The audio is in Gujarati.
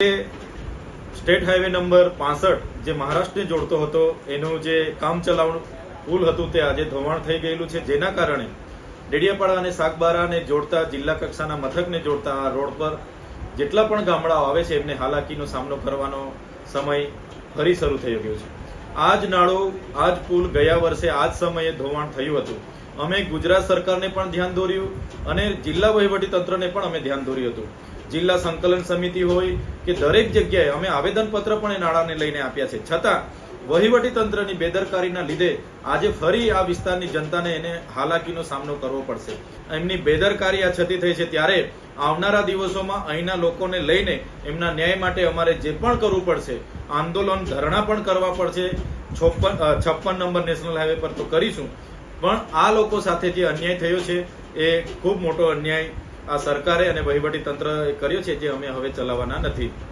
સ્ટેટ હાઈવે નંબર 65 જે મહારાષ્ટ્રને જોડતો હતો એનું જે કામ ચલાવવાનું પુલ હતું તે આજે ધોવાણ થઈ ગયેલું છે, જેના કારણે ડેડિયાપાડા અને સાગબારાને જોડતા જિલ્લા કક્ષાના મથકને જોડતા આ રોડ પર જેટલા પણ ગામડાઓ આવે છે એમને હાલાકીનો સામનો કરવાનો સમય ફરી શરૂ થઈ ગયો છે। આજ નાળું આજ પુલ ગયા વર્ષે આજ સમયે ધોવાણ થયું હતું। અમે ગુજરાત સરકારને પણ ધ્યાન દોર્યું અને જિલ્લા વહીવટી તંત્રને પણ અમે ધ્યાન દોર્યું હતું। જિલ્લા સંકલન સમિતિ હોય કે દરેક જગ્યાએ અમે આવેદનપત્ર પણ એ નાળાને લઈને આપ્યા છે, છતાં વહીવટી તંત્રની બેદરકારીના લીધે આજે ફરી આ વિસ્તારની જનતાને એને હાલાકીનો સામનો કરવો પડશે। એમની બેદરકારી આ છતી થઈ છે, ત્યારે આવનારા દિવસોમાં અહીંના લોકોને લઈને એમના ન્યાય માટે અમારે જે પણ કરવું પડશે, આંદોલન ધરણા પણ કરવા પડશે। 56 નંબર નેશનલ હાઈવે પર તો કરીશું, પણ આ લોકો સાથે જે અન્યાય થયો છે એ ખૂબ મોટો અન્યાય આ સરકારે અને વહીવટી તંત્રએ કર્યો છે, જે અમે હવે ચલાવવાના નથી।